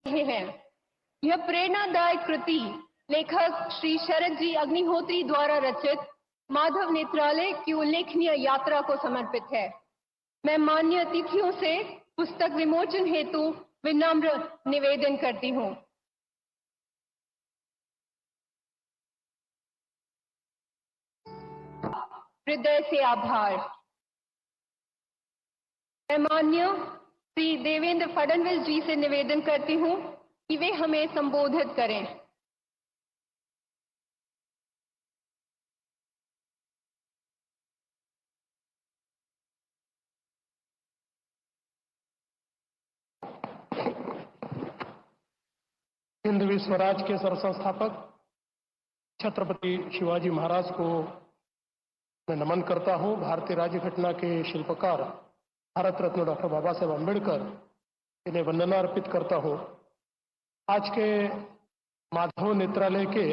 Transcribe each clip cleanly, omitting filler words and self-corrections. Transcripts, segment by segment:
रहे हैं। यह प्रेरणादायक कृति लेखक श्री शरद जी अग्निहोत्री द्वारा रचित माधव नेत्रालय की उल्लेखनीय यात्रा को समर्पित है। मैं मान्य अतिथियों से पुस्तक विमोचन हेतु विनम्र निवेदन करती हूँ। हृदय से आभार। मैं माननीय श्री देवेंद्र फडणवीस जी से निवेदन करती हूँ कि वे हमें संबोधित करें। हिंदवी स्वराज के सरसंस्थापक छत्रपति शिवाजी महाराज को मैं नमन करता हूं। भारतीय राज्य घटना के शिल्पकार भारत रत्न डॉक्टर बाबा साहेब अम्बेडकर इन्हें वंदना अर्पित करता हूं। आज के माधव नेत्रालय के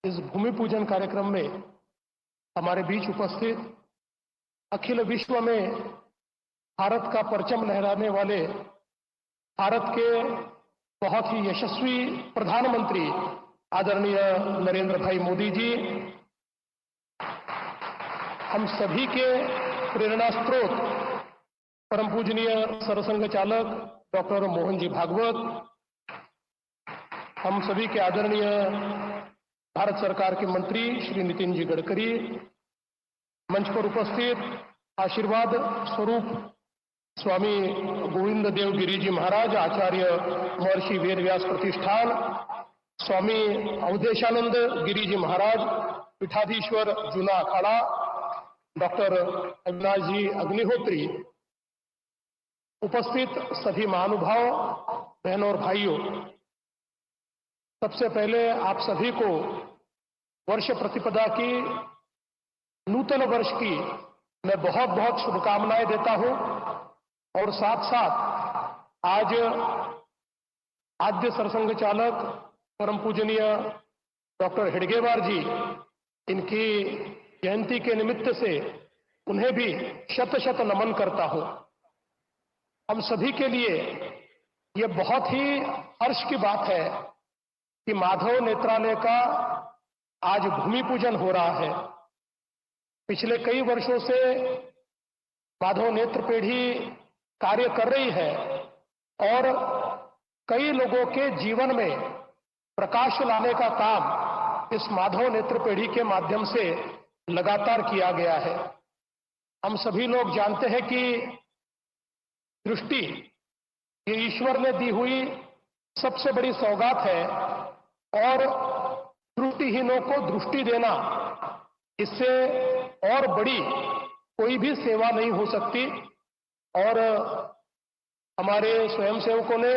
इस भूमि पूजन कार्यक्रम में हमारे बीच उपस्थित अखिल विश्व में भारत का परचम लहराने वाले भारत के बहुत ही यशस्वी प्रधानमंत्री आदरणीय नरेंद्र भाई मोदी जी, हम सभी के प्रेरणा स्रोत परम पूजनीय सरसंघ चालक डॉक्टर मोहन जी भागवत, हम सभी के आदरणीय भारत सरकार के मंत्री श्री नितिन जी गडकरी, मंच पर उपस्थित आशीर्वाद स्वरूप स्वामी गोविंद देव गिरी जी महाराज, आचार्य महर्षि वेद व्यास प्रतिष्ठान, स्वामी अवधेशानंद गिरी जी महाराज, पीठाधीश्वर जूना अखाड़ा, डॉक्टर अविनाश जी अग्निहोत्री, उपस्थित सभी महानुभाव, बहनों और भाइयों, सबसे पहले आप सभी को वर्ष प्रतिपदा की, नूतन वर्ष की मैं बहुत बहुत शुभकामनाएं देता हूं। और साथ साथ आज आद्य सरसंघ चालक परम पूजनीय डॉक्टर हेडगेवार जी, इनकी जयंती के निमित्त से उन्हें भी शत शत नमन करता हूं। हम सभी के लिए ये बहुत ही हर्ष की बात है कि माधव नेत्रालय का आज भूमि पूजन हो रहा है। पिछले कई वर्षों से माधव नेत्र पीढ़ी कार्य कर रही है और कई लोगों के जीवन में प्रकाश लाने का काम इस माधव नेत्र पीढ़ी के माध्यम से लगातार किया गया है। हम सभी लोग जानते हैं कि दृष्टि ये ईश्वर ने दी हुई सबसे बड़ी सौगात है और दृष्टिहीनों को दृष्टि देना, इससे और बड़ी कोई भी सेवा नहीं हो सकती। और हमारे स्वयंसेवकों ने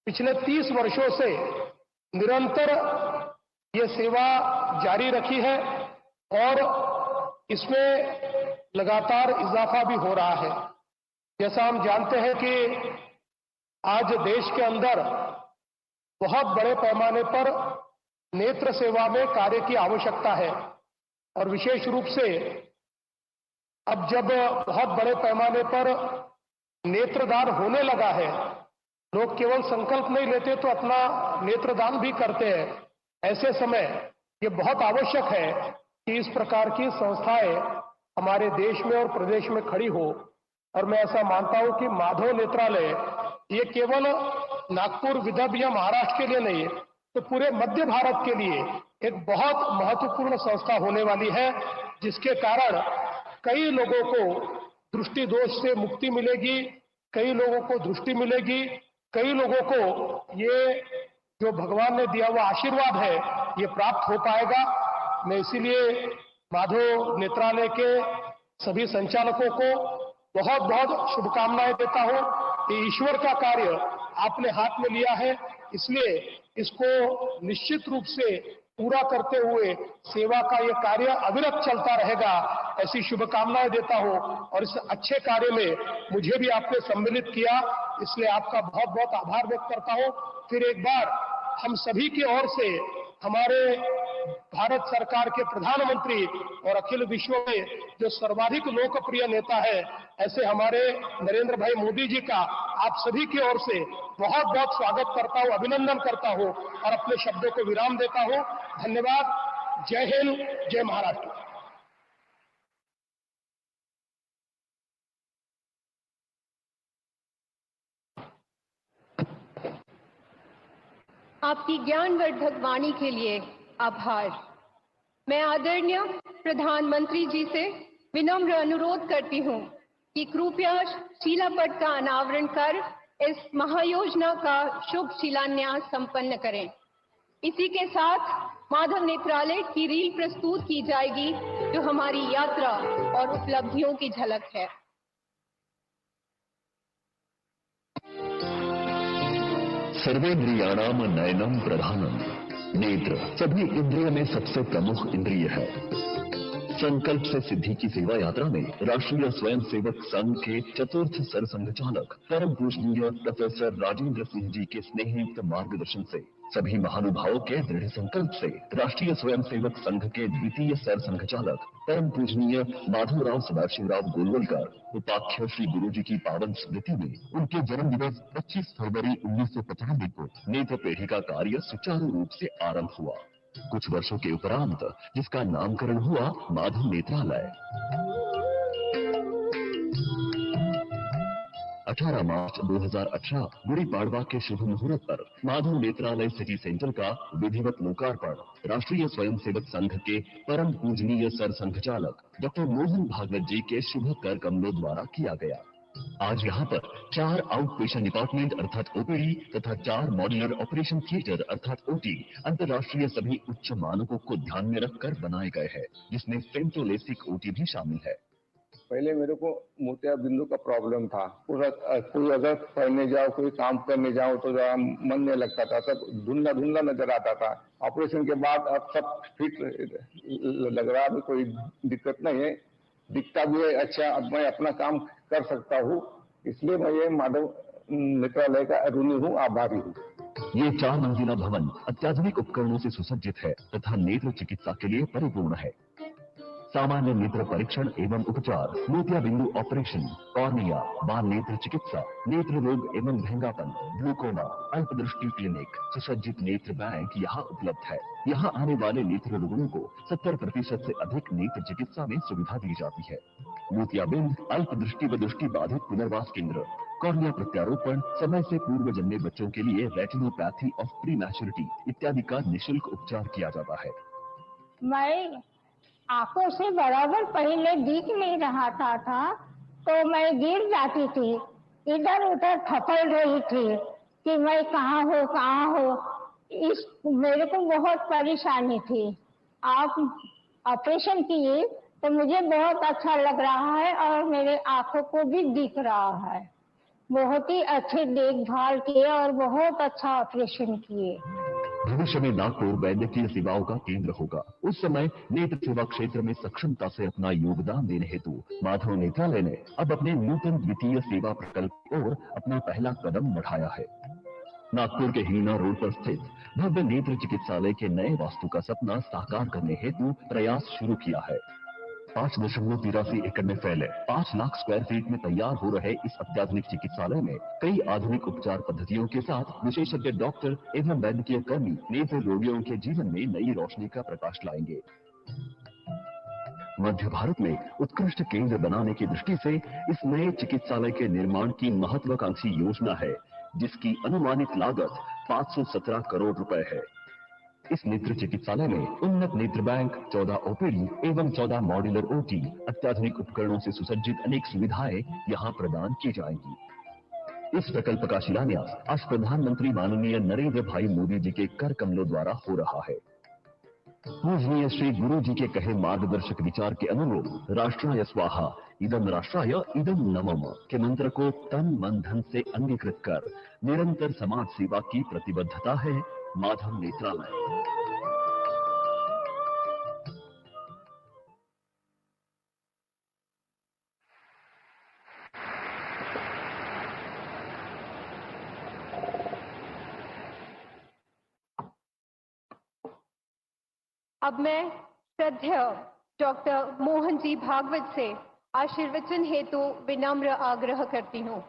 पिछले 30 वर्षों से निरंतर ये सेवा जारी रखी है और इसमें लगातार इजाफा भी हो रहा है। जैसा हम जानते हैं कि आज देश के अंदर बहुत बड़े पैमाने पर नेत्र सेवा में कार्य की आवश्यकता है और विशेष रूप से अब जब बहुत बड़े पैमाने पर नेत्रदान होने लगा है, लोग केवल संकल्प नहीं लेते तो अपना नेत्रदान भी करते हैं। ऐसे समय ये बहुत आवश्यक है कि इस प्रकार की संस्थाएं हमारे देश में और प्रदेश में खड़ी हो। और मैं ऐसा मानता हूं कि माधव नेत्रालय ये केवल नागपुर, विदर्भ या महाराष्ट्र के लिए नहीं, तो पूरे मध्य भारत के लिए एक बहुत महत्वपूर्ण संस्था होने वाली है, जिसके कारण कई लोगों को दृष्टि दोष से मुक्ति मिलेगी, कई लोगों को दृष्टि मिलेगी, कई लोगों को ये जो भगवान ने दिया हुआ आशीर्वाद है ये प्राप्त हो पाएगा। मैं इसीलिए माधव नेत्रालय के सभी संचालकों को बहुत बहुत शुभकामनाएं देता हूं कि ईश्वर का कार्य आपने हाथ में लिया है, इसलिए इसको निश्चित रूप से पूरा करते हुए सेवा का ये कार्य अविरत चलता रहेगा, ऐसी शुभकामनाएं देता हूं। और इस अच्छे कार्य में मुझे भी आपने सम्मिलित किया, इसलिए आपका बहुत बहुत आभार व्यक्त करता हूं। फिर एक बार हम सभी की ओर से हमारे भारत सरकार के प्रधानमंत्री और अखिल विश्व में जो सर्वाधिक लोकप्रिय नेता है, ऐसे हमारे नरेंद्र भाई मोदी जी का आप सभी की ओर से बहुत बहुत स्वागत करता हूं, अभिनंदन करता हूं और अपने शब्दों को विराम देता हूं। धन्यवाद। जय हिंद, जय महाराष्ट्र। आपकी ज्ञानवर्धक वाणी के लिए आभार। मैं आदरणीय प्रधानमंत्री जी से विनम्र अनुरोध करती हूं कि कृपया शिलापट का अनावरण कर इस महायोजना का शुभ शिलान्यास संपन्न करें। इसी के साथ माधव नेत्रालय की रील प्रस्तुत की जाएगी, जो हमारी यात्रा और उपलब्धियों की झलक है। सर्वेन्द्रियाणाम नयनम प्रधानम। नेत्र सभी इंद्रिय में सबसे प्रमुख इंद्रिय है। संकल्प से सिद्धि की सेवा यात्रा में राष्ट्रीय स्वयंसेवक संघ के चतुर्थ सरसंघचालक परम पूजनीय प्रोफेसर राजेंद्र सिंह जी के स्नेहयुक्त मार्गदर्शन से, सभी महानुभावों के दृढ़ संकल्प से राष्ट्रीय स्वयंसेवक संघ के द्वितीय सरसंघचालक परम पूजनीय माधवराव सदाशिवराव गोलवलकर उपाख्य श्री गुरु जी की पावन स्मृति में उनके जन्म दिवस 25 फरवरी 1995 को नेत्र पेढ़ी का कार्य सुचारू रूप से आरंभ हुआ। कुछ वर्षों के उपरांत जिसका नामकरण हुआ माधव नेत्रालय। 18 मार्च 2018 गुड़ी पाड़वा के शुभ मुहूर्त पर माधव नेत्रालय सिटी सेंटर का विधिवत लोकार्पण राष्ट्रीय स्वयंसेवक संघ के परम पूजनीय सरसंघचालक डॉक्टर मोहन भागवत जी के शुभ कर कमलों द्वारा किया गया। आज यहाँ पर 4 आउट पेशेंट डिपार्टमेंट अर्थात ओपीडी तथा 4 मॉड्यूलर ऑपरेशन थिएटर अर्थात ओटी अंतर्राष्ट्रीय सभी उच्च मानकों को ध्यान में रखकर बनाए गए हैं, जिसमें फेमटोलेसिक ओटी भी शामिल है। पहले मेरे को मोतिया बिंदु का प्रॉब्लम था। पूरा कोई अगर पढ़ने जाओ, कोई काम करने जाओ तो जरा मन नहीं लगता था, सब धुंधला धुंधला नजर आता था। ऑपरेशन के बाद अब सब फिट लग रहा है, कोई दिक्कत नहीं है, दिखता भी है अच्छा। अब मैं अपना काम कर सकता हूँ, इसलिए मैं ये माधव नेत्रालय का ऋणी हूँ, आभारी हूँ। ये 4 मंजिला भवन अत्याधुनिक उपकरणों से सुसज्जित है तथा नेत्र चिकित्सा के लिए परिपूर्ण है। सामान्य नेत्र परीक्षण एवं उपचार, मोतिया बिंदु ऑपरेशन, कॉर्निया, बाल नेत्र चिकित्सा, नेत्र रोग एवं महंगापन, ग्लूकोमा, अल्पदृष्टि क्लिनिक, सुसज्जित नेत्र बैंक यहाँ उपलब्ध है। यहाँ आने वाले नेत्र रोगियों को 70% से अधिक नेत्र चिकित्सा में सुविधा दी जाती है। मोतियाबिंद अल्पदृष्टि व दृष्टि बाधित पुनर्वास केंद्र, कॉर्निया प्रत्यारोपण, समय से पूर्व जन्मे बच्चों के लिए रेटिनोपैथी ऑफ प्रीमैच्योरिटी इत्यादि का निःशुल्क उपचार किया जाता है। मैं आंखों से बराबर पहले दिख नहीं रहा था तो मैं गिर जाती थी, इधर उधर थपड़ रही थी कि मैं कहाँ हूँ। इस मेरे को बहुत परेशानी थी। आप ऑपरेशन किए तो मुझे बहुत अच्छा लग रहा है और मेरे आंखों को भी दिख रहा है। बहुत ही अच्छे देखभाल किए और बहुत अच्छा ऑपरेशन किए। भविष्य में नागपुर वैद्यकीय सेवाओं का केंद्र होगा। उस समय नेत्र सेवा क्षेत्र में सक्षमता से अपना योगदान देने हेतु माधव नेत्रालय ने अब अपने नूतन द्वितीय सेवा प्रकल्प की ओर अपना पहला कदम बढ़ाया है। नागपुर के हिंगना रोड पर स्थित भव्य नेत्र चिकित्सालय के नए वास्तु का सपना साकार करने हेतु प्रयास शुरू किया है। 5.83 एकड़ में फैले 5 लाख स्क्वायर फीट में तैयार हो रहे इस अत्याधुनिक चिकित्सालय में कई आधुनिक उपचार पद्धतियों के साथ विशेषज्ञ डॉक्टर एवं वैद्यकीय कर्मी नेत्र रोगियों के जीवन में नई रोशनी का प्रकाश लाएंगे। मध्य भारत में उत्कृष्ट केंद्र बनाने की दृष्टि से इस नए चिकित्सालय के निर्माण की महत्वाकांक्षी योजना है, जिसकी अनुमानित लागत 517 करोड़ रुपए है। इस नेत्र चिकित्सालय में उन्नत नेत्र बैंक, 14 ओपीडी एवं 14 मॉड्यूलर ओटी, अत्याधुनिक उपकरणों से सुसज्जित अनेक सुविधाएं यहां प्रदान की जाएंगी। इस प्रकल्प का शिलान्यास आज प्रधानमंत्री माननीय नरेंद्र भाई मोदी जी के कर कमलों द्वारा हो रहा है। पूजनीय श्री गुरु जी के कहे मार्गदर्शक विचार के अनुरूप राष्ट्राय स्वाहा इदम राष्ट्राय इदम नमः के मंत्र को तन मन धन से अंगीकृत कर निरंतर समाज सेवा की प्रतिबद्धता है माधव नेत्रालय। अब मैं श्रद्धेय डॉक्टर मोहन जी भागवत से आशीर्वचन हेतु विनम्र आग्रह करती हूँ।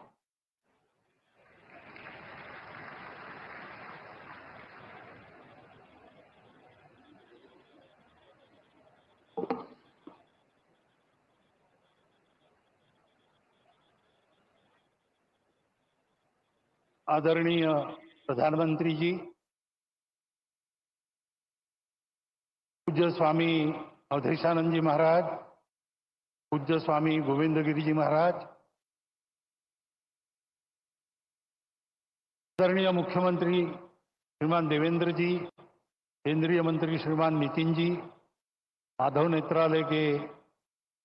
आदरणीय प्रधानमंत्री जी, पूज्य स्वामी अवधेशानंद जी महाराज, पूज्य स्वामी गोविंद गिरी जी महाराज, आदरणीय मुख्यमंत्री श्रीमान देवेंद्र जी, केंद्रीय मंत्री श्रीमान नितिन जी, माधव नेत्रालय के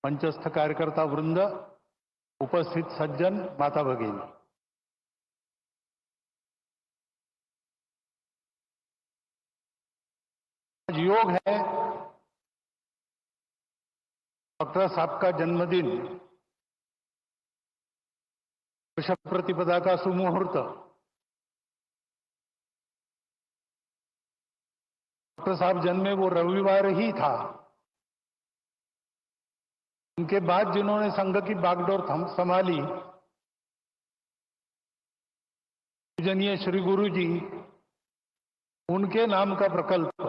मंचस्थ कार्यकर्ता वृंद, उपस्थित सज्जन, माता भगिनी, आज योग है। डॉक्टर साहब का जन्मदिन, वर्ष प्रतिपदा का सुमुहूर्त। डॉक्टर साहब जन्मे वो रविवार ही था। उनके बाद जिन्होंने संघ की बागडोर संभाली, पूजनीय श्री गुरु जी, उनके नाम का प्रकल्प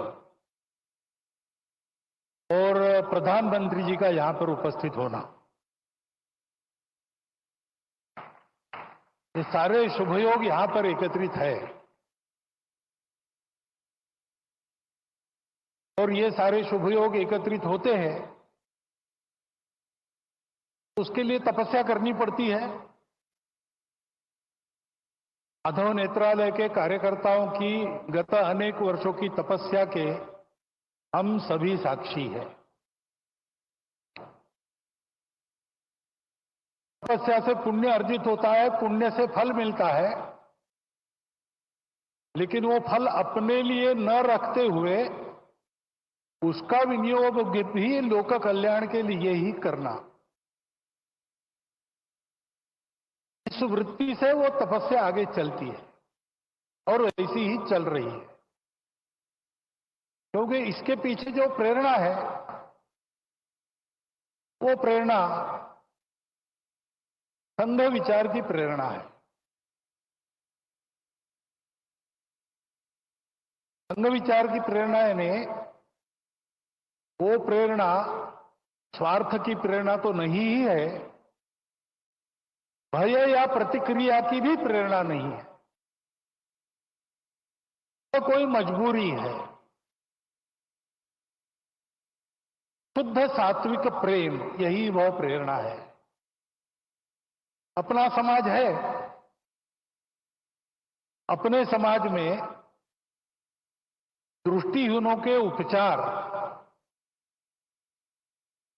और प्रधानमंत्री जी का यहां पर उपस्थित होना, ये सारे शुभयोग यहां पर एकत्रित है। और ये सारे शुभयोग एकत्रित होते हैं, उसके लिए तपस्या करनी पड़ती है। माधव नेत्रालय के कार्यकर्ताओं की गत अनेक वर्षों की तपस्या के हम सभी साक्षी हैं। तपस्या से पुण्य अर्जित होता है, पुण्य से फल मिलता है, लेकिन वो फल अपने लिए न रखते हुए उसका विनियोग भी लोक कल्याण के लिए ही करना, इस वृत्ति से वो तपस्या आगे चलती है और ऐसी ही चल रही है। क्योंकि इसके पीछे जो प्रेरणा है, वो प्रेरणा संघ विचार की प्रेरणा है। संघ विचार की प्रेरणा ने, वो प्रेरणा स्वार्थ की प्रेरणा तो नहीं ही है, भय या प्रतिक्रिया की भी प्रेरणा नहीं है, तो कोई मजबूरी है। शुद्ध सात्विक प्रेम, यही वह प्रेरणा है। अपना समाज है, अपने समाज में दृष्टिहीनों के उपचार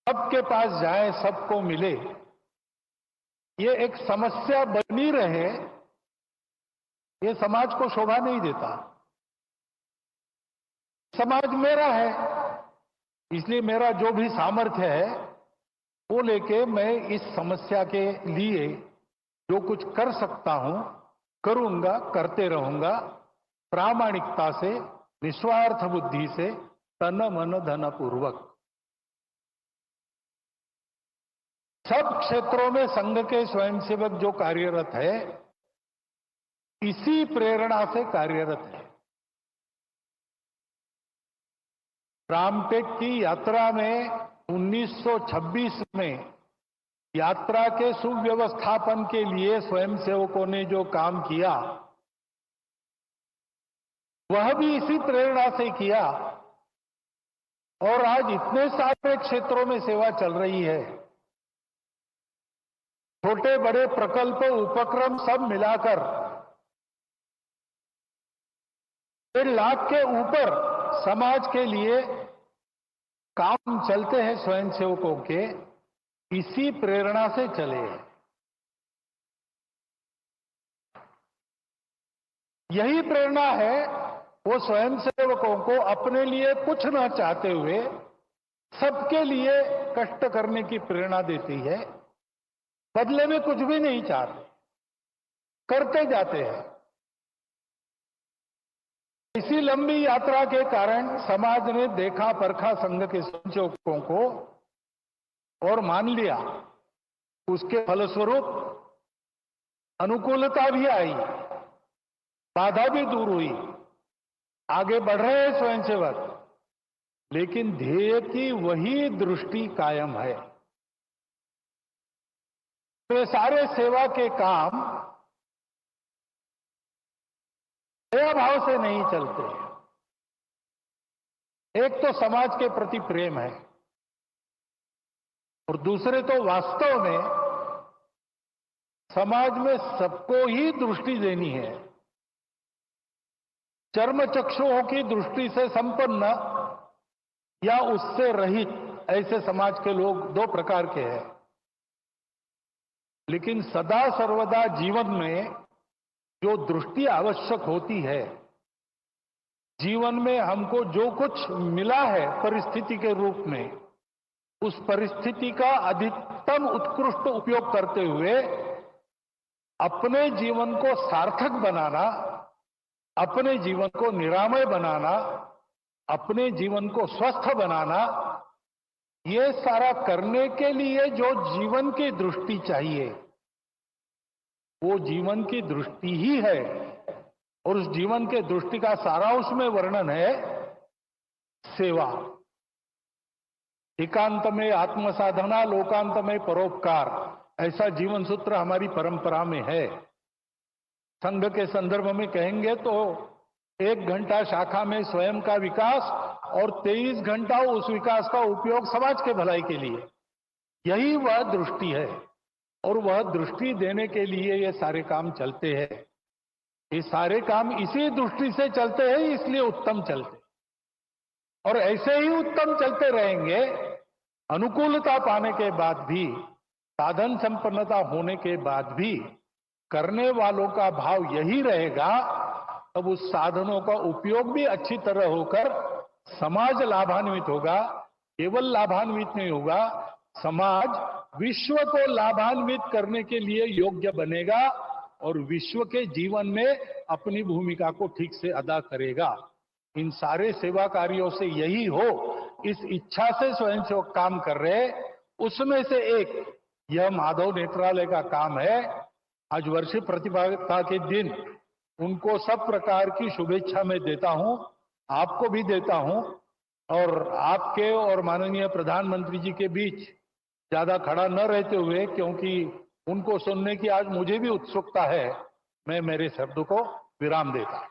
सबके पास जाए, सबको मिले, ये एक समस्या बनी रहे, ये समाज को शोभा नहीं देता। समाज मेरा है, इसलिए मेरा जो भी सामर्थ्य है वो लेके मैं इस समस्या के लिए जो कुछ कर सकता हूं करूंगा, करते रहूंगा, प्रामाणिकता से, निस्वार्थ बुद्धि से, तन मन धन पूर्वक। सब क्षेत्रों में संघ के स्वयंसेवक जो कार्यरत है, इसी प्रेरणा से कार्यरत है। रामटेक की यात्रा में 1926 में यात्रा के सुव्यवस्थापन के लिए स्वयंसेवकों ने जो काम किया, वह भी इसी प्रेरणा से किया। और आज इतने सारे क्षेत्रों में सेवा चल रही है, छोटे बड़े प्रकल्प उपक्रम सब मिलाकर 1.5 लाख के ऊपर समाज के लिए काम चलते हैं स्वयंसेवकों के, इसी प्रेरणा से चले हैं। यही प्रेरणा है, वो स्वयंसेवकों को अपने लिए कुछ न चाहते हुए सबके लिए कष्ट करने की प्रेरणा देती है। बदले में कुछ भी नहीं चाहते, करते जाते हैं। इसी लंबी यात्रा के कारण समाज ने देखा परखा संघ के संयोजकों को और मान लिया। उसके फलस्वरूप अनुकूलता भी आई, बाधा भी दूर हुई, आगे बढ़ रहे हैं स्वयंसेवक, लेकिन ध्येय की वही दृष्टि कायम है। तो सारे सेवा के काम दया भाव से नहीं चलते। एक तो समाज के प्रति प्रेम है और दूसरे तो वास्तव में समाज में सबको ही दृष्टि देनी है। चर्म चक्षुओं की दृष्टि से संपन्न या उससे रहित ऐसे समाज के लोग दो प्रकार के हैं। लेकिन सदा सर्वदा जीवन में जो दृष्टि आवश्यक होती है, जीवन में हमको जो कुछ मिला है परिस्थिति के रूप में, उस परिस्थिति का अधिकतम उत्कृष्ट उपयोग करते हुए अपने जीवन को सार्थक बनाना, अपने जीवन को निरामय बनाना, अपने जीवन को स्वस्थ बनाना, ये सारा करने के लिए जो जीवन की दृष्टि चाहिए, वो जीवन की दृष्टि ही है। और उस जीवन के दृष्टि का सारा उसमें वर्णन है सेवा। एकांत में आत्मसाधना, लोकांत में परोपकार, ऐसा जीवन सूत्र हमारी परंपरा में है। संघ के संदर्भ में कहेंगे तो 1 घंटा शाखा में स्वयं का विकास और 23 घंटा उस विकास का उपयोग समाज के भलाई के लिए, यही वह दृष्टि है। और वह दृष्टि देने के लिए ये सारे काम चलते हैं। ये सारे काम इसी दृष्टि से चलते हैं, इसलिए उत्तम चलते, और ऐसे ही उत्तम चलते रहेंगे। अनुकूलता पाने के बाद भी, साधन संपन्नता होने के बाद भी करने वालों का भाव यही रहेगा, तब उस साधनों का उपयोग भी अच्छी तरह होकर समाज लाभान्वित होगा। केवल लाभान्वित नहीं होगा, समाज विश्व को लाभान्वित करने के लिए योग्य बनेगा और विश्व के जीवन में अपनी भूमिका को ठीक से अदा करेगा। इन सारे सेवा कार्यों से यही हो, इस इच्छा से स्वयंसेवक काम कर रहे। उसमें से एक यह माधव नेत्रालय का काम है। आज वर्ष प्रतिभागिता के दिन उनको सब प्रकार की शुभेच्छा मैं देता हूं, आपको भी देता हूं, और आपके और माननीय प्रधानमंत्री जी के बीच ज्यादा खड़ा न रहते हुए, क्योंकि उनको सुनने की आज मुझे भी उत्सुकता है, मैं मेरे शब्द को विराम देता।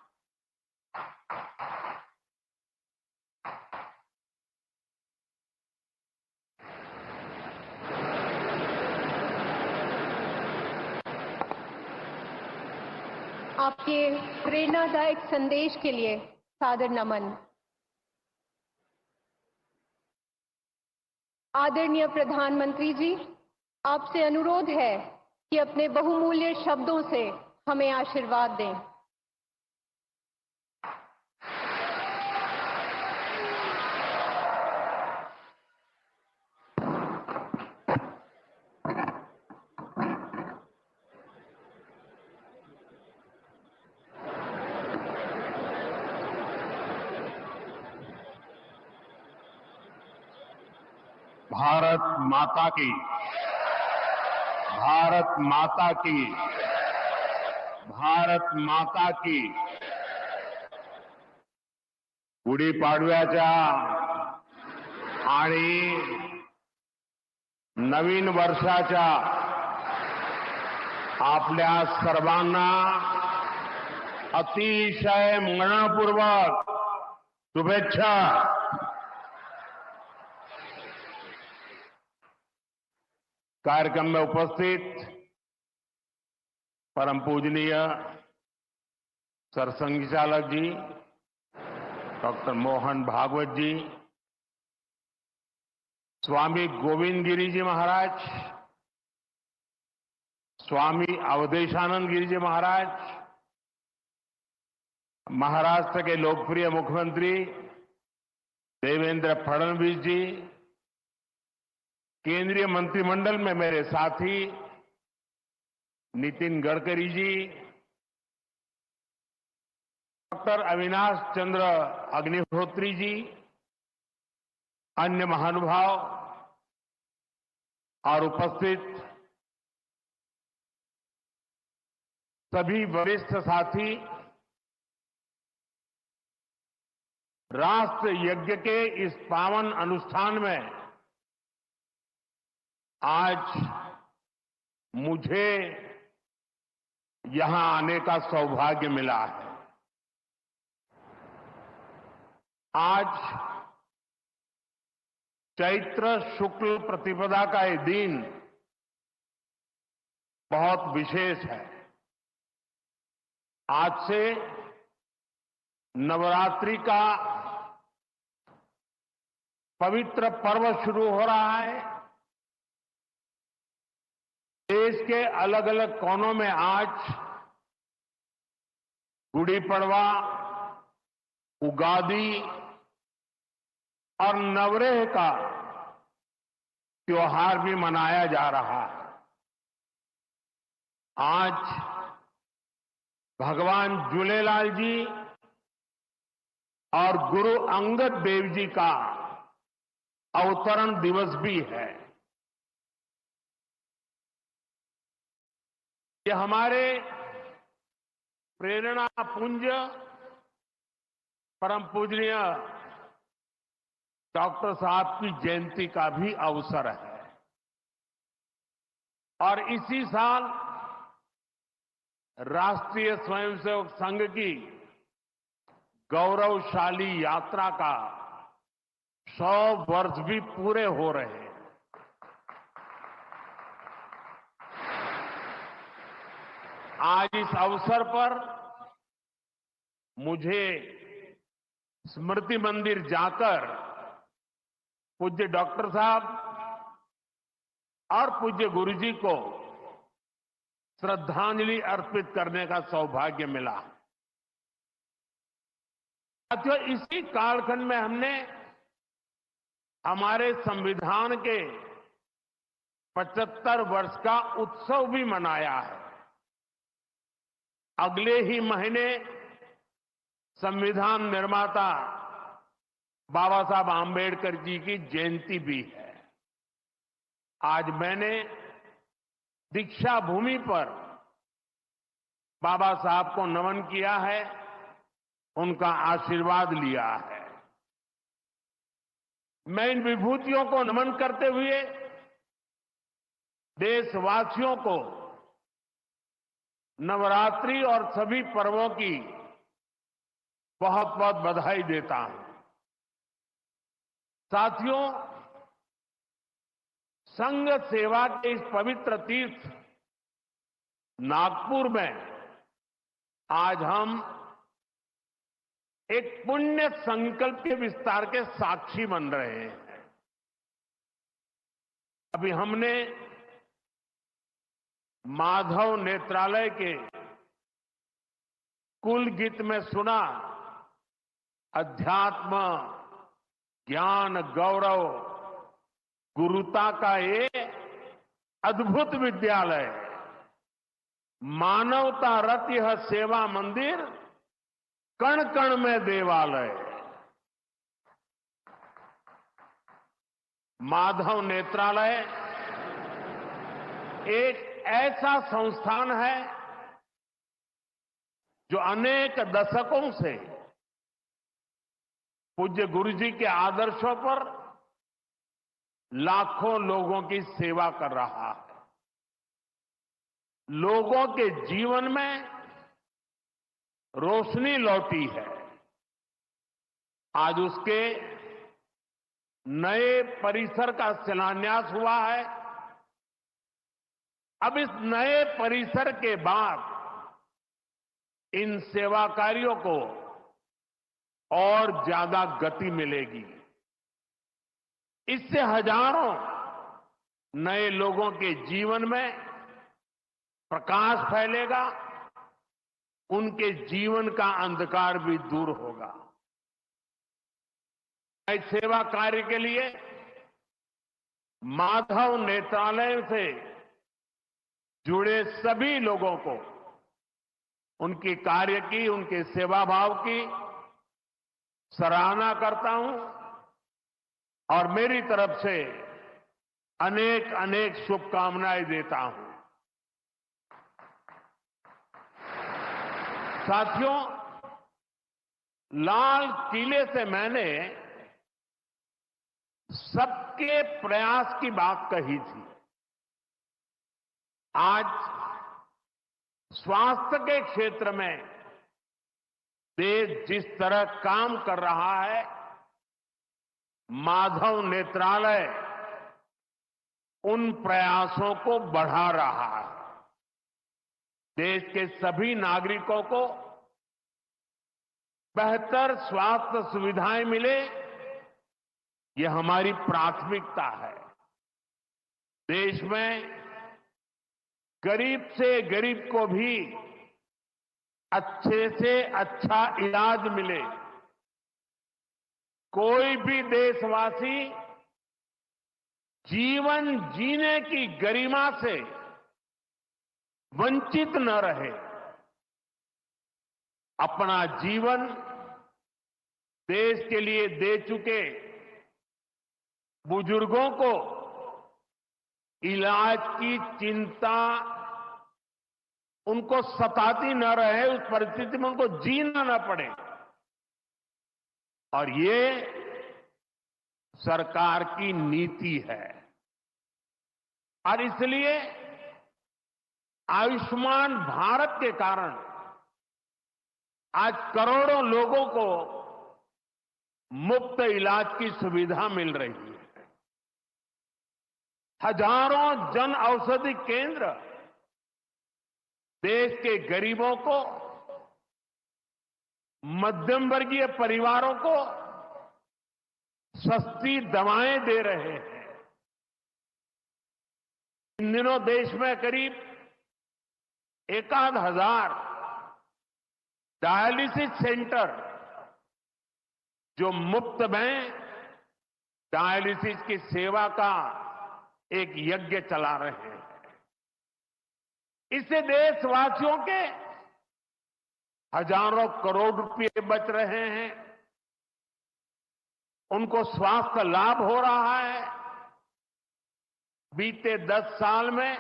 आपके प्रेरणादायक संदेश के लिए सादर नमन। आदरणीय प्रधानमंत्री जी, आपसे अनुरोध है कि अपने बहुमूल्य शब्दों से हमें आशीर्वाद दें। भारत माता की, भारत माता की, भारत माता की। गुढीपाडव्याच्या आणि नवीन वर्षाच्या आपल्या सर्वांना अतिशय मनपूर्वक शुभेच्छा। कार्यक्रम में उपस्थित परम पूजनीय सरसंघ चालक जी डॉक्टर मोहन भागवत जी, स्वामी गोविंद गिरी जी महाराज, स्वामी अवधेशानंद गिरी जी महाराज, महाराष्ट्र के लोकप्रिय मुख्यमंत्री देवेंद्र फडणवीस जी, केंद्रीय मंत्रिमंडल में मेरे साथी नितिन गडकरी जी, डॉक्टर अविनाश चंद्र अग्निहोत्री जी, अन्य महानुभाव और उपस्थित सभी वरिष्ठ साथी, राष्ट्र यज्ञ के इस पावन अनुष्ठान में आज मुझे यहां आने का सौभाग्य मिला है। आज चैत्र शुक्ल प्रतिपदा का ये दिन बहुत विशेष है। आज से नवरात्रि का पवित्र पर्व शुरू हो रहा है। देश के अलग अलग कोनों में आज गुड़ी पड़वा, उगादी और नवरेह का त्योहार भी मनाया जा रहा है। आज भगवान झूलेलाल जी और गुरु अंगद देव जी का अवतरण दिवस भी है। ये हमारे प्रेरणा पुंज परम पूजनीय डॉक्टर साहब की जयंती का भी अवसर है और इसी साल राष्ट्रीय स्वयंसेवक संघ की गौरवशाली यात्रा का 100 वर्ष भी पूरे हो रहे हैं। आज इस अवसर पर मुझे स्मृति मंदिर जाकर पूज्य डॉक्टर साहब और पूज्य गुरुजी को श्रद्धांजलि अर्पित करने का सौभाग्य मिला। साथियों, इसी कालखंड में हमने हमारे संविधान के 75 वर्ष का उत्सव भी मनाया है। अगले ही महीने संविधान निर्माता बाबा साहब आंबेडकर जी की जयंती भी है। आज मैंने दीक्षा भूमि पर बाबा साहब को नमन किया है, उनका आशीर्वाद लिया है। मैं इन विभूतियों को नमन करते हुए देशवासियों को नवरात्रि और सभी पर्वों की बहुत बहुत बधाई देता हूं। साथियों, संघ सेवा के इस पवित्र तीर्थ नागपुर में आज हम एक पुण्य संकल्प के विस्तार के साक्षी बन रहे हैं। अभी हमने माधव नेत्रालय के कुल गीत में सुना, अध्यात्म, ज्ञान, गौरव, गुरुता का ये अद्भुत विद्यालय, मानवता रत यह सेवा मंदिर, कण कण में देवालय। माधव नेत्रालय एक ऐसा संस्थान है जो अनेक दशकों से पूज्य गुरुजी के आदर्शों पर लाखों लोगों की सेवा कर रहा है। लोगों के जीवन में रोशनी लौटी है। आज उसके नए परिसर का शिलान्यास हुआ है। अब इस नए परिसर के बाद इन सेवा कार्यों को और ज्यादा गति मिलेगी। इससे हजारों नए लोगों के जीवन में प्रकाश फैलेगा, उनके जीवन का अंधकार भी दूर होगा। इस सेवा कार्य के लिए माधव नेत्रालय से जुड़े सभी लोगों को उनके कार्य की, उनके सेवा भाव की सराहना करता हूं और मेरी तरफ से अनेक अनेक शुभकामनाएं देता हूं। साथियों, लाल किले से मैंने सबके प्रयास की बात कही थी। आज स्वास्थ्य के क्षेत्र में देश जिस तरह काम कर रहा है, माधव नेत्रालय उन प्रयासों को बढ़ा रहा है। देश के सभी नागरिकों को बेहतर स्वास्थ्य सुविधाएं मिले, ये हमारी प्राथमिकता है। देश में गरीब से गरीब को भी अच्छे से अच्छा इलाज मिले, कोई भी देशवासी जीवन जीने की गरिमा से वंचित न रहे। अपना जीवन देश के लिए दे चुके बुजुर्गों को इलाज की चिंता उनको सताती न रहे, उस परिस्थिति में उनको जीना न पड़े। और ये सरकार की नीति है। और इसलिए आयुष्मान भारत के कारण आज करोड़ों लोगों को मुफ्त इलाज की सुविधा मिल रही है। हजारों जन औषधि केंद्र देश के गरीबों को, मध्यम वर्गीय परिवारों को सस्ती दवाएं दे रहे हैं। इन दिनों देश में करीब 1,000 डायलिसिस सेंटर जो मुफ्त में डायलिसिस की सेवा का एक यज्ञ चला रहे हैं। इससे देशवासियों के हजारों करोड़ रुपए बच रहे हैं, उनको स्वास्थ्य लाभ हो रहा है। बीते 10 साल में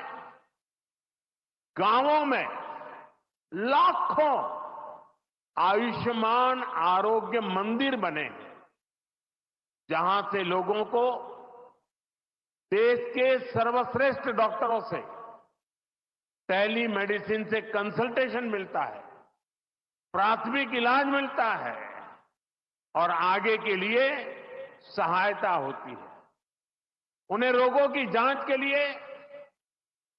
गांवों में लाखों आयुष्मान आरोग्य मंदिर बने हैं, जहां से लोगों को देश के सर्वश्रेष्ठ डॉक्टरों से टेली मेडिसिन से कंसल्टेशन मिलता है, प्राथमिक इलाज मिलता है और आगे के लिए सहायता होती है। उन्हें रोगों की जांच के लिए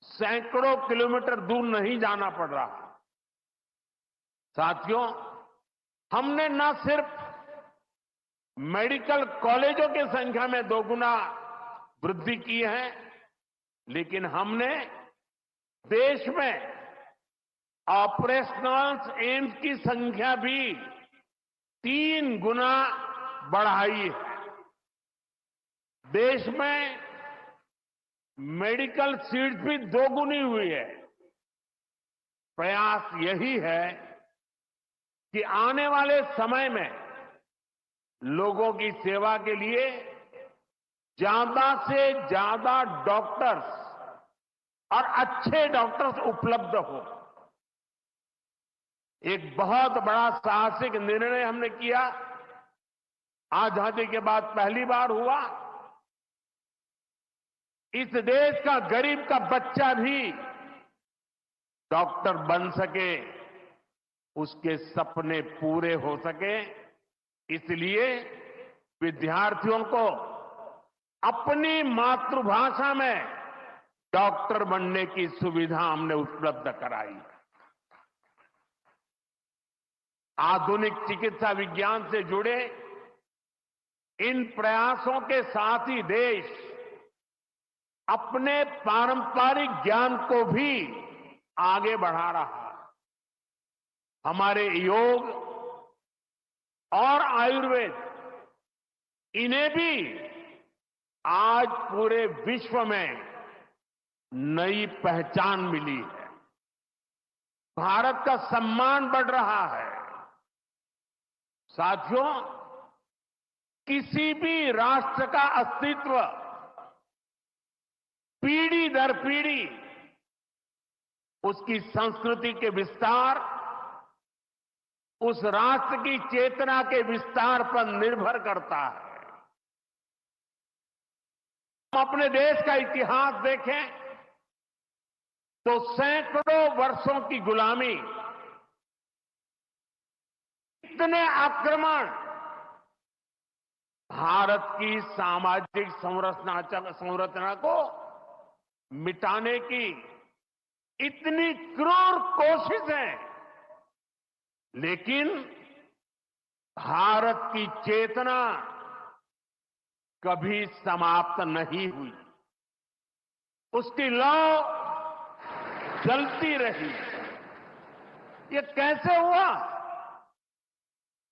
सैकड़ों किलोमीटर दूर नहीं जाना पड़ रहा। साथियों, हमने न सिर्फ मेडिकल कॉलेजों की संख्या में 2 गुना वृद्धि की है, लेकिन हमने देश में ऑपरेशनल एम्स की संख्या भी 3 गुना बढ़ाई है। देश में मेडिकल सीट्स भी 2 गुनी हुई है। प्रयास यही है कि आने वाले समय में लोगों की सेवा के लिए ज्यादा से ज्यादा डॉक्टर्स और अच्छे डॉक्टर्स उपलब्ध हो। एक बहुत बड़ा साहसिक निर्णय हमने किया, आजादी के बाद पहली बार हुआ। इस देश का गरीब का बच्चा भी डॉक्टर बन सके, उसके सपने पूरे हो सके, इसलिए विद्यार्थियों को अपनी मातृभाषा में डॉक्टर बनने की सुविधा हमने उपलब्ध कराई। आधुनिक चिकित्सा विज्ञान से जुड़े इन प्रयासों के साथ ही देश अपने पारंपरिक ज्ञान को भी आगे बढ़ा रहा है। हमारे योग और आयुर्वेद, इन्हें भी आज पूरे विश्व में नई पहचान मिली है। भारत का सम्मान बढ़ रहा है। साथियों, किसी भी राष्ट्र का अस्तित्व पीढ़ी दर पीढ़ी उसकी संस्कृति के विस्तार, उस राष्ट्र की चेतना के विस्तार पर निर्भर करता है। हम अपने देश का इतिहास देखें तो सैकड़ों वर्षों की गुलामी, इतने आक्रमण, भारत की सामाजिक संरचना को मिटाने की इतनी क्रूर कोशिशें, लेकिन भारत की चेतना कभी समाप्त नहीं हुई। उसकी लौ जलती रही। ये कैसे हुआ?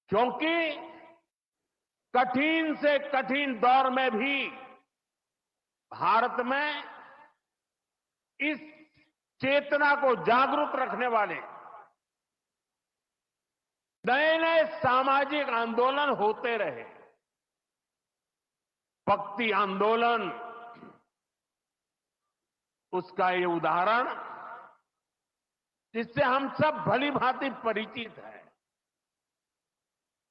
क्योंकि कठिन से कठिन दौर में भी भारत में इस चेतना को जागरूक रखने वाले नए नए सामाजिक आंदोलन होते रहे। भक्ति आंदोलन उसका ये उदाहरण जिससे हम सब भली भांति परिचित हैं।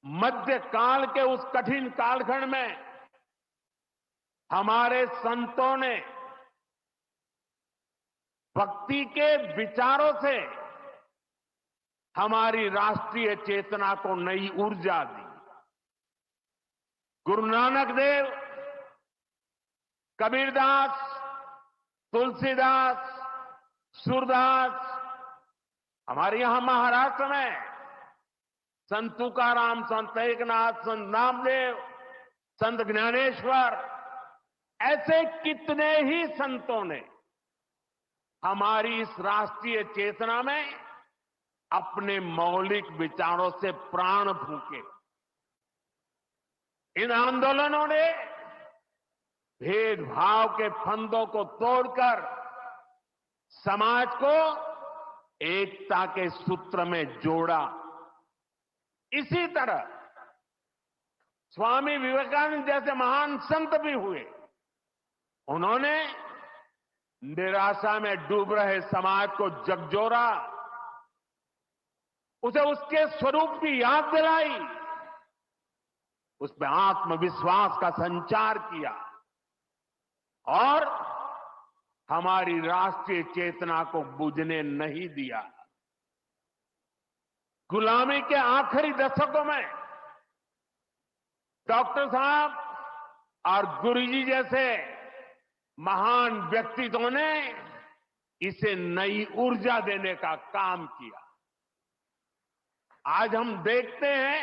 मध्यकाल के उस कठिन कालखंड में हमारे संतों ने भक्ति के विचारों से हमारी राष्ट्रीय चेतना को नई ऊर्जा दी। गुरु नानक देव, कबीरदास, तुलसीदास, सूरदास, हमारे यहां महाराष्ट्र में संत तुकाराम, संत एकनाथ, संत नामदेव, संत ज्ञानेश्वर, ऐसे कितने ही संतों ने हमारी इस राष्ट्रीय चेतना में अपने मौलिक विचारों से प्राण फूंके। इन आंदोलनों ने भेदभाव के फंदों को तोड़कर समाज को एकता के सूत्र में जोड़ा। इसी तरह स्वामी विवेकानंद जैसे महान संत भी हुए। उन्होंने निराशा में डूब रहे समाज को झकझोरा, उसे उसके स्वरूप की याद दिलाई, उसमें आत्मविश्वास का संचार किया और हमारी राष्ट्रीय चेतना को बुझने नहीं दिया। गुलामी के आखिरी दशकों में डॉक्टर साहब और गुरुजी जैसे महान व्यक्तित्वों ने इसे नई ऊर्जा देने का काम किया। आज हम देखते हैं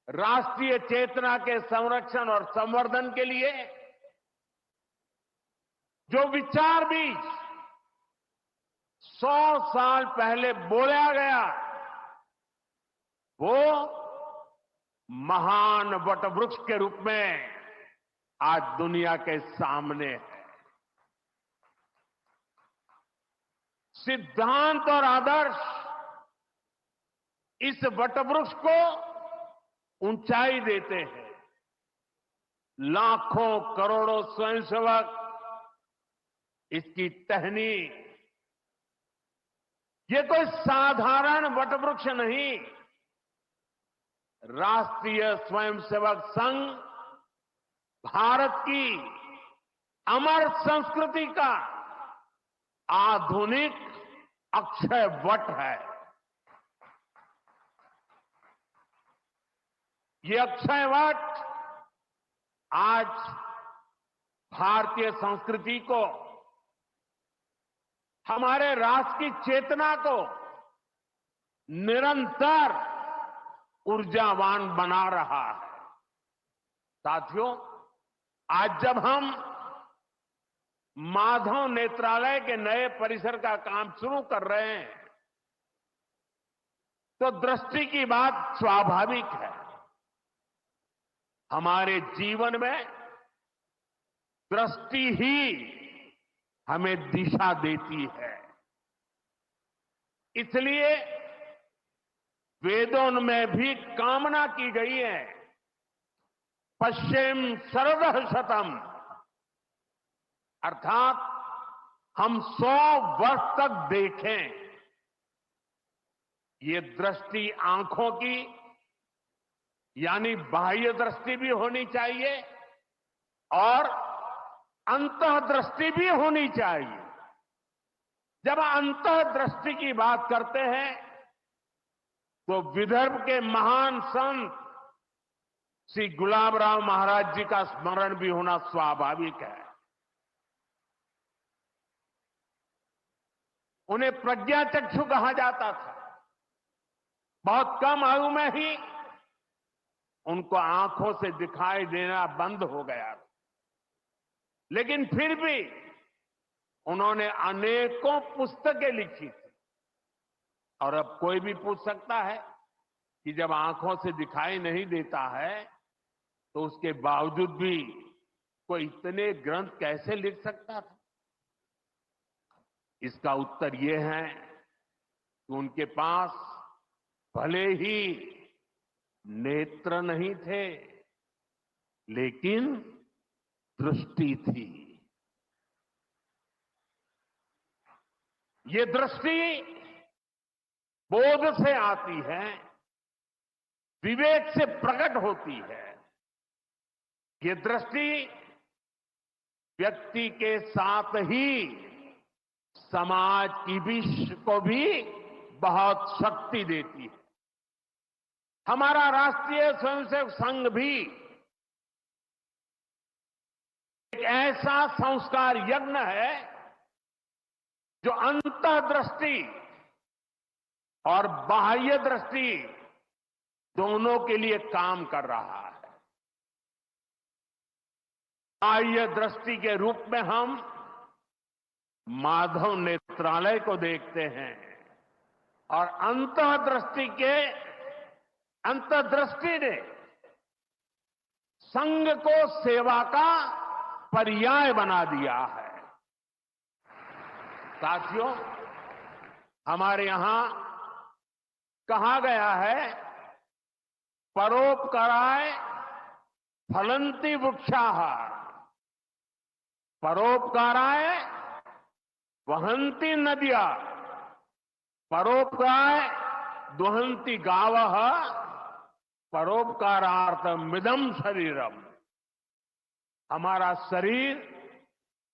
राष्ट्रीय चेतना के संरक्षण और संवर्धन के लिए जो विचार भी 100 साल पहले बोला गया, वो महान वटवृक्ष के रूप में आज दुनिया के सामने है। सिद्धांत और आदर्श इस वटवृक्ष को ऊंचाई देते हैं। लाखों करोड़ों स्वयंसेवक इसकी टहनी, ये कोई साधारण वटवृक्ष नहीं, राष्ट्रीय स्वयंसेवक संघ भारत की अमर संस्कृति का आधुनिक अक्षय वट है। ये अक्षय वट आज भारतीय संस्कृति को, हमारे राष्ट्र की चेतना को निरंतर ऊर्जावान बना रहा है। साथियों, आज जब हम माधव नेत्रालय के नए परिसर का काम शुरू कर रहे हैं तो दृष्टि की बात स्वाभाविक है। हमारे जीवन में दृष्टि ही हमें दिशा देती है। इसलिए वेदों में भी कामना की गई है, पश्चिम शरदः शतम, अर्थात हम 100 वर्ष तक देखें। ये दृष्टि आंखों की यानी बाह्य दृष्टि भी होनी चाहिए और अंतः दृष्टि भी होनी चाहिए। जब अंतः दृष्टि की बात करते हैं तो विदर्भ के महान संत श्री गुलाबराव महाराज जी का स्मरण भी होना स्वाभाविक है। उन्हें प्रज्ञाचक्षु कहा जाता था। बहुत कम आयु में ही उनको आंखों से दिखाई देना बंद हो गया, लेकिन फिर भी उन्होंने अनेकों पुस्तकें लिखी थी। और अब कोई भी पूछ सकता है कि जब आंखों से दिखाई नहीं देता है तो उसके बावजूद भी कोई इतने ग्रंथ कैसे लिख सकता था? इसका उत्तर यह है कि उनके पास भले ही नेत्र नहीं थे, लेकिन दृष्टि थी। ये दृष्टि बोध से आती है, विवेक से प्रकट होती है। ये दृष्टि व्यक्ति के साथ ही समाज की भी को भी बहुत शक्ति देती है। हमारा राष्ट्रीय स्वयंसेवक संघ भी एक ऐसा संस्कार यज्ञ है जो अंतर्दृष्टि और बाह्य दृष्टि दोनों के लिए काम कर रहा है। बाह्य दृष्टि के रूप में हम माधव नेत्रालय को देखते हैं और अंतर्दृष्टि ने संघ को सेवा का पर्याय बना दिया है। साथियों, हमारे यहां कहा गया है, परोपकाराय फलंति वृक्षाः, परोपकाराय वहन्ति नद्यः, परोपकाराय दुहन्ति गावः, परोपकारार्थमिदं शरीरम। हमारा शरीर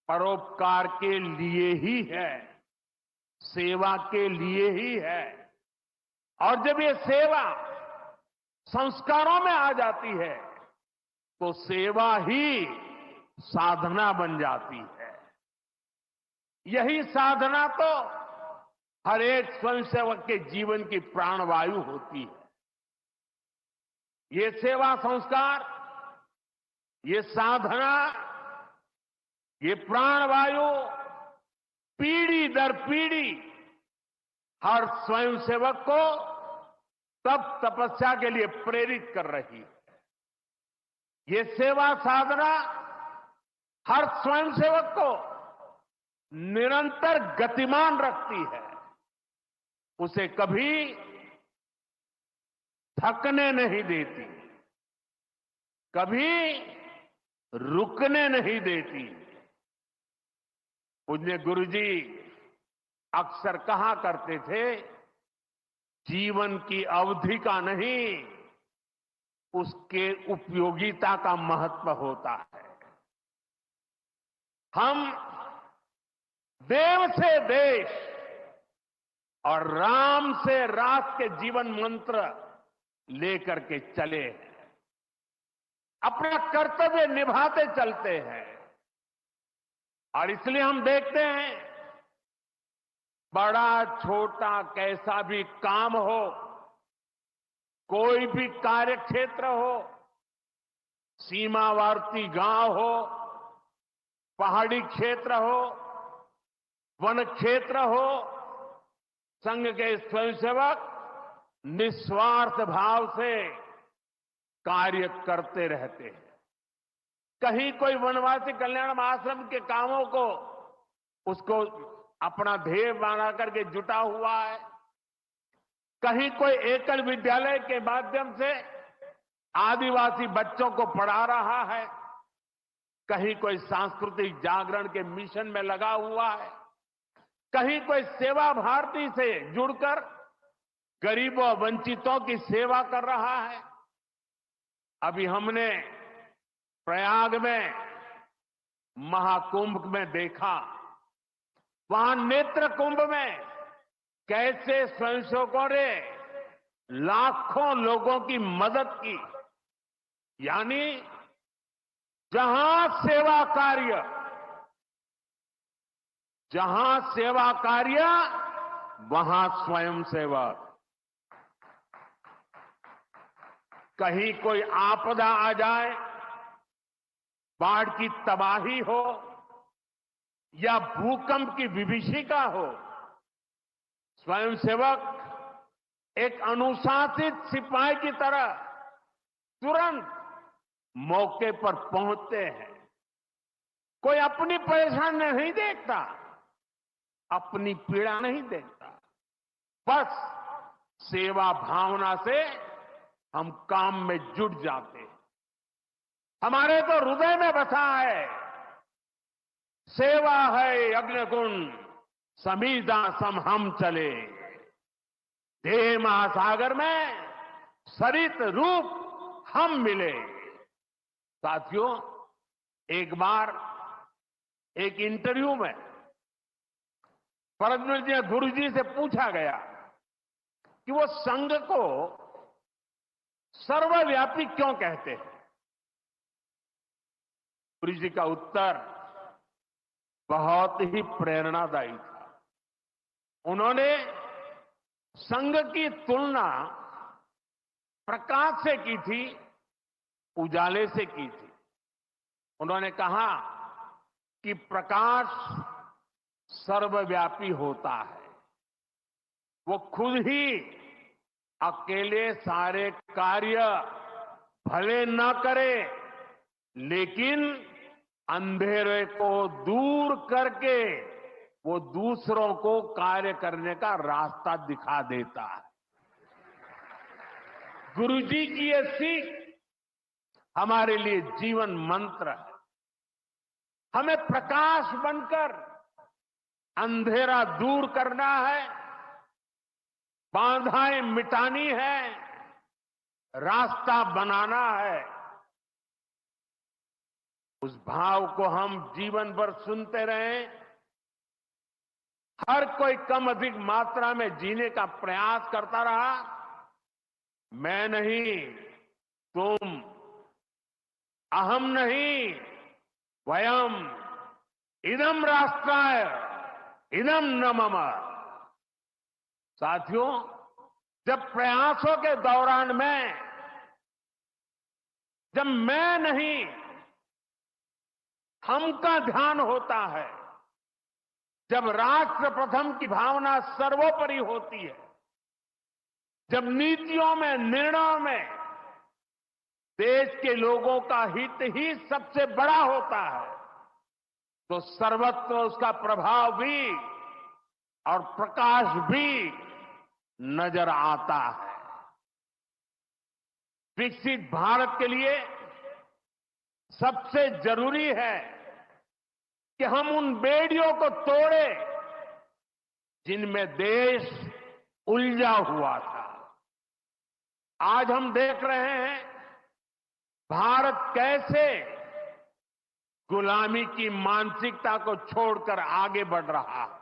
परोपकार के लिए ही है, सेवा के लिए ही है। और जब ये सेवा संस्कारों में आ जाती है तो सेवा ही साधना बन जाती है। यही साधना तो हर एक स्वयंसेवक के जीवन की प्राणवायु होती है। ये सेवा संस्कार, ये साधना, ये प्राणवायु पीढ़ी दर पीढ़ी हर स्वयंसेवक को तप तपस्या के लिए प्रेरित कर रही है। ये सेवा साधना हर स्वयंसेवक को निरंतर गतिमान रखती है, उसे कभी थकने नहीं देती, कभी रुकने नहीं देती। पूज्य गुरुजी अक्सर कहा करते थे, जीवन की अवधि का नहीं, उसके उपयोगिता का महत्व होता है। हम देव से देश और राम से राष्ट्र के जीवन मंत्र लेकर के चले हैं, अपना कर्तव्य निभाते चलते हैं। और इसलिए हम देखते हैं, बड़ा छोटा कैसा भी काम हो, कोई भी कार्य क्षेत्र हो, सीमावर्ती गांव हो, पहाड़ी क्षेत्र हो, वन क्षेत्र हो, संघ के स्वयंसेवक निस्वार्थ भाव से कार्य करते रहते हैं। कहीं कोई वनवासी कल्याण आश्रम के कामों को उसको अपना ध्येय बना करके जुटा हुआ है, कहीं कोई एकल विद्यालय के माध्यम से आदिवासी बच्चों को पढ़ा रहा है, कहीं कोई सांस्कृतिक जागरण के मिशन में लगा हुआ है, कहीं कोई सेवा भारती से जुड़कर गरीबों वंचितों की सेवा कर रहा है। अभी हमने प्रयाग में महाकुंभ में देखा, वहां नेत्र कुंभ में कैसे स्वयंसेवकों ने लाखों लोगों की मदद की। यानी जहां सेवा कार्य वहां स्वयंसेवक। कहीं कोई आपदा आ जाए, बाढ़ की तबाही हो या भूकंप की विभीषिका हो, स्वयंसेवक एक अनुशासित सिपाही की तरह तुरंत मौके पर पहुंचते हैं। कोई अपनी परेशानी नहीं देखता, अपनी पीड़ा नहीं देखता, बस सेवा भावना से हम काम में जुट जाते हैं। हमारे तो हृदय में बसा है, सेवा है अग्निकुंड समीजा सम हम चले, देह महासागर में सरित रूप हम मिले। साथियों, एक बार एक इंटरव्यू में परमवीर गुरु जी से पूछा गया कि वो संघ को सर्वव्यापी क्यों कहते हैं। गुरु जी का उत्तर बहुत ही प्रेरणादायी था। उन्होंने संघ की तुलना प्रकाश से की थी, उजाले से की थी। उन्होंने कहा कि प्रकाश सर्वव्यापी होता है, वो खुद ही अकेले सारे कार्य भले न करे, लेकिन अंधेरे को दूर करके वो दूसरों को कार्य करने का रास्ता दिखा देता है। गुरुजी की ये सीख हमारे लिए जीवन मंत्र है। हमें प्रकाश बनकर अंधेरा दूर करना है, बाधाएं मिटानी है, रास्ता बनाना है। उस भाव को हम जीवन भर सुनते रहें। हर कोई कम अधिक मात्रा में जीने का प्रयास करता रहा। मैं नहीं, तुम, अहम नहीं, वयम, इदम राष्ट्राय, इदम न मम। साथियों, जब प्रयासों के दौरान जब मैं नहीं, हम का ध्यान होता है, जब राष्ट्र प्रथम की भावना सर्वोपरि होती है, जब नीतियों में, निर्णयों में देश के लोगों का हित ही सबसे बड़ा होता है, तो सर्वत्र उसका प्रभाव भी और प्रकाश भी नजर आता है। विकसित भारत के लिए सबसे जरूरी है कि हम उन बेड़ियों को तोड़े जिनमें देश उलझा हुआ था। आज हम देख रहे हैं भारत कैसे गुलामी की मानसिकता को छोड़कर आगे बढ़ रहा है।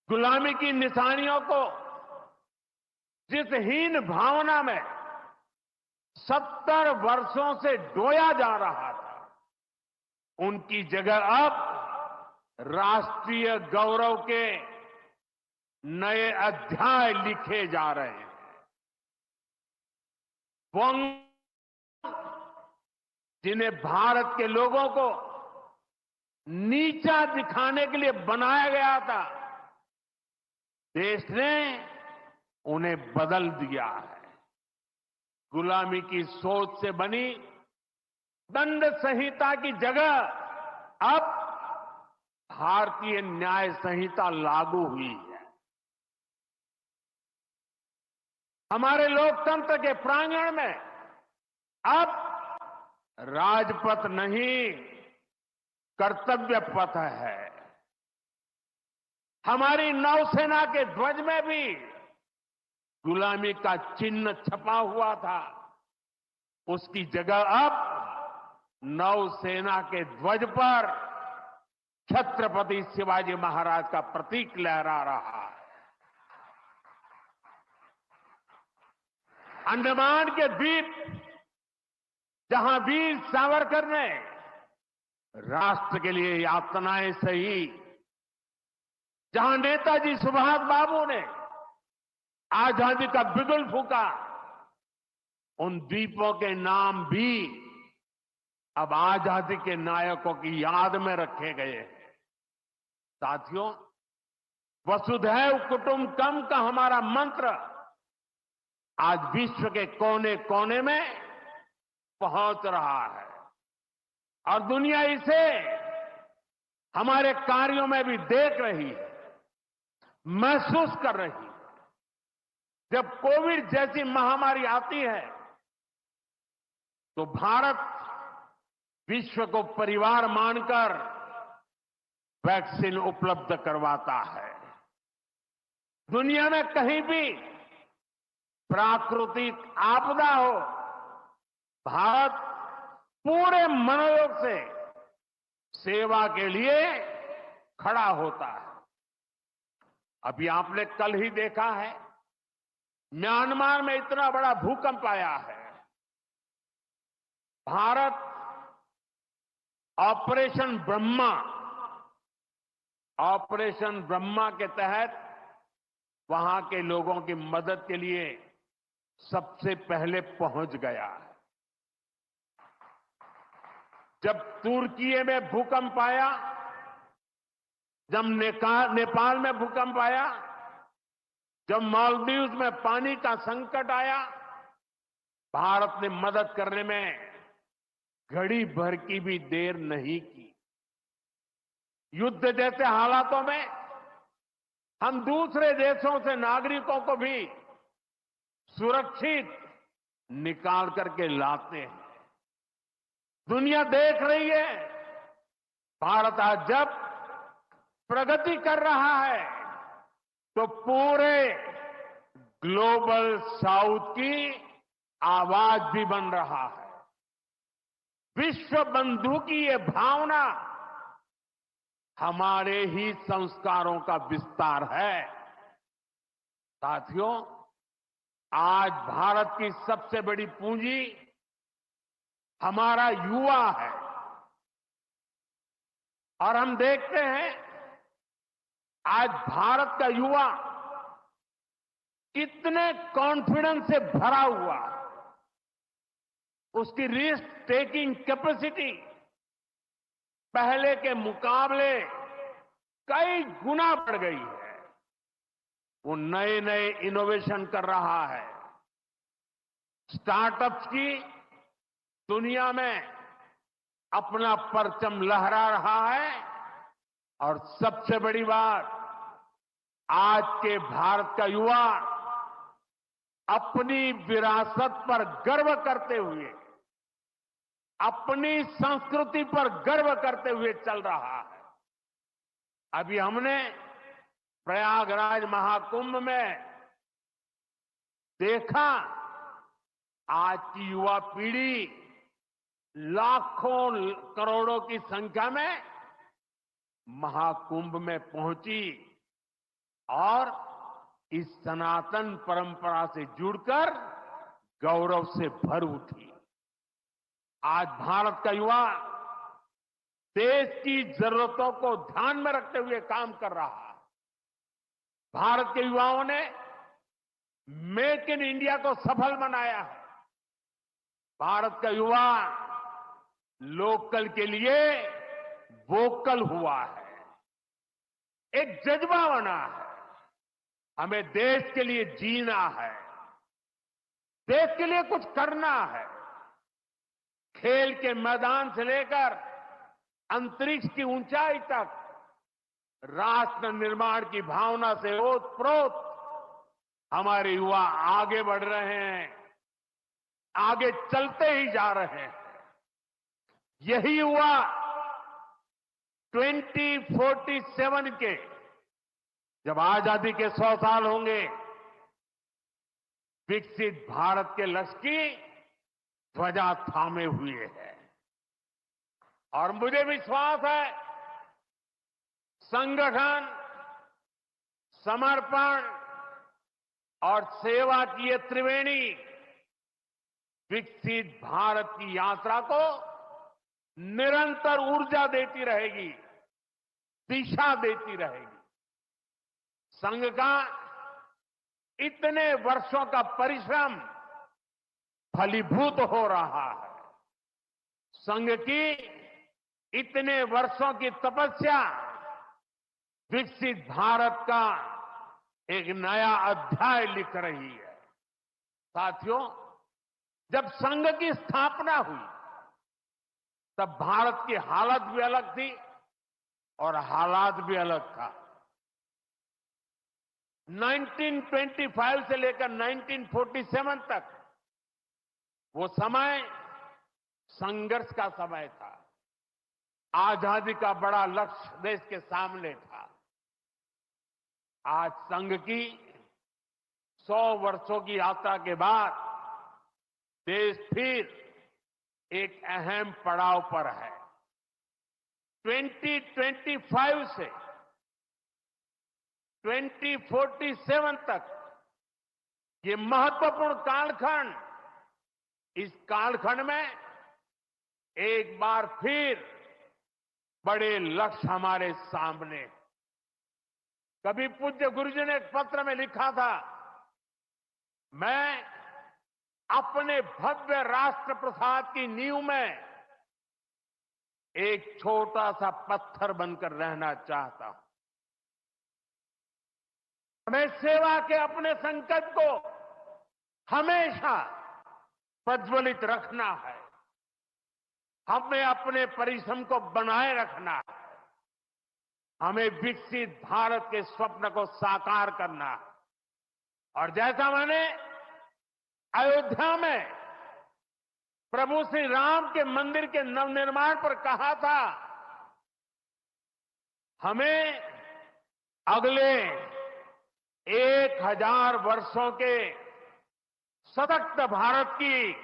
गुलामी की निशानियों को, जिस हीन भावना में 70 वर्षों से डोया जा रहा था, उनकी जगह अब राष्ट्रीय गौरव के नए अध्याय लिखे जा रहे हैं। वो जिन्हें भारत के लोगों को नीचा दिखाने के लिए बनाया गया था, देश ने उन्हें बदल दिया है। गुलामी की सोच से बनी दंड संहिता की जगह अब भारतीय न्याय संहिता लागू हुई है। हमारे लोकतंत्र के प्रांगण में अब राजपथ नहीं, कर्तव्य पथ है। हमारी नौसेना के ध्वज में भी गुलामी का चिन्ह छपा हुआ था, उसकी जगह अब नौसेना के ध्वज पर छत्रपति शिवाजी महाराज का प्रतीक लहरा रहा है। अंडमान के द्वीप, जहां वीर सावरकर ने राष्ट्र के लिए यातनाएं सही, जहां नेताजी सुभाष बाबू ने आजादी का बिगुल फूका, उन द्वीपों के नाम भी अब आजादी के नायकों की याद में रखे गए हैं। साथियों, वसुधैव कुटुंबकम का हमारा मंत्र आज विश्व के कोने कोने में पहुंच रहा है और दुनिया इसे हमारे कार्यों में भी देख रही है, महसूस कर रही है। जब कोविड जैसी महामारी आती है तो भारत विश्व को परिवार मानकर वैक्सीन उपलब्ध करवाता है। दुनिया में कहीं भी प्राकृतिक आपदा हो, भारत पूरे मनोयोग से सेवा के लिए खड़ा होता है। अभी आपने कल ही देखा है, म्यांमार में इतना बड़ा भूकंप आया है। भारत ऑपरेशन ब्रह्मा के तहत वहां के लोगों की मदद के लिए सबसे पहले पहुंच गया है। जब तुर्की में भूकंप आया, जब नेपाल में भूकंप आया, जब मालदीव में पानी का संकट आया, भारत ने मदद करने में घड़ी भर की भी देर नहीं की। युद्ध जैसे हालातों में हम दूसरे देशों से नागरिकों को भी सुरक्षित निकाल करके लाते हैं। दुनिया देख रही है, भारत आज जब प्रगति कर रहा है तो पूरे ग्लोबल साउथ की आवाज भी बन रहा है। विश्व बंधु की ये भावना हमारे ही संस्कारों का विस्तार है। साथियों, आज भारत की सबसे बड़ी पूंजी हमारा युवा है और हम देखते हैं आज भारत का युवा कितने कॉन्फिडेंस से भरा हुआ है। उसकी रिस्क टेकिंग कैपेसिटी पहले के मुकाबले कई गुना बढ़ गई है। वो नए नए इनोवेशन कर रहा है, स्टार्टअप्स की दुनिया में अपना परचम लहरा रहा है और सबसे बड़ी बात, आज के भारत का युवा अपनी विरासत पर गर्व करते हुए, अपनी संस्कृति पर गर्व करते हुए चल रहा है। अभी हमने प्रयागराज महाकुंभ में देखा, आज की युवा पीढ़ी लाखों करोड़ों की संख्या में महाकुंभ में पहुंची और इस सनातन परंपरा से जुड़कर गौरव से भर उठी। आज भारत का युवा देश की जरूरतों को ध्यान में रखते हुए काम कर रहा है। भारत के युवाओं ने मेक इन इंडिया को सफल बनाया है। भारत का युवा लोकल के लिए वोकल हुआ है, एक जज्बा बना है। हमें देश के लिए जीना है, देश के लिए कुछ करना है। खेल के मैदान से लेकर अंतरिक्ष की ऊंचाई तक राष्ट्र निर्माण की भावना से ओतप्रोत हमारे युवा आगे बढ़ रहे हैं, आगे चलते ही जा रहे हैं। यही युवा 2047 के जब आजादी के 100 साल होंगे, विकसित भारत के लक्ष्य की ध्वजा थामे हुए है। और मुझे विश्वास है, संगठन, समर्पण और सेवा की ये त्रिवेणी विकसित भारत की यात्रा को निरंतर ऊर्जा देती रहेगी, दिशा देती रहेगी। संघ का इतने वर्षों का परिश्रम फलीभूत हो रहा है। संघ की इतने वर्षों की तपस्या विकसित भारत का एक नया अध्याय लिख रही है। साथियों, जब संघ की स्थापना हुई तब भारत की हालत भी अलग थी और हालात भी अलग था। 1925 से लेकर 1947 तक वो समय संघर्ष का समय था। आजादी का बड़ा लक्ष्य देश के सामने था। आज संघ की 100 वर्षों की यात्रा के बाद देश फिर एक अहम पड़ाव पर है। 2025 से 2047 तक ये महत्वपूर्ण कालखंड, इस कालखंड में एक बार फिर बड़े लक्ष्य हमारे सामने। कभी पूज्य गुरुजी ने एक पत्र में लिखा था, मैं अपने भव्य राष्ट्र प्रसाद की नींव में एक छोटा सा पत्थर बनकर रहना चाहता हूं। हमें सेवा के अपने संकल्प को हमेशा प्रज्वलित रखना है। हमें अपने परिश्रम को बनाए रखना है। हमें विकसित भारत के स्वप्न को साकार करना है। और जैसा मैंने अयोध्या में प्रभु श्री राम के मंदिर के नवनिर्माण पर कहा था, हमें अगले 1000 वर्षों के सशक्त भारत की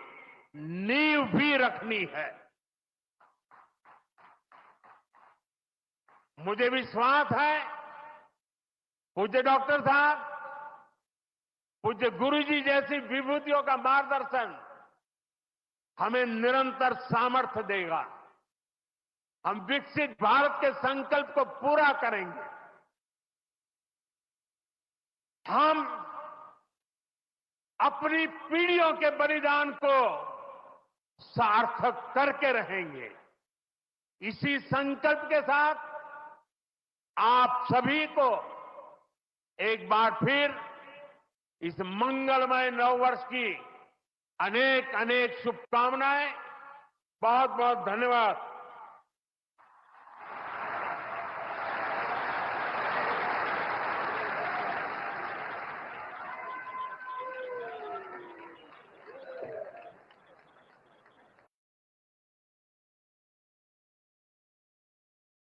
नींव भी रखनी है। मुझे विश्वास है, पूज्य डॉक्टर साहब, पूज्य गुरुजी जैसी विभूतियों का मार्गदर्शन हमें निरंतर सामर्थ्य देगा। हम विकसित भारत के संकल्प को पूरा करेंगे। हम अपनी पीढ़ियों के बलिदान को सार्थक करके रहेंगे। इसी संकल्प के साथ आप सभी को एक बार फिर इस मंगलमय नववर्ष की अनेक अनेक शुभकामनाएं। बहुत बहुत धन्यवाद।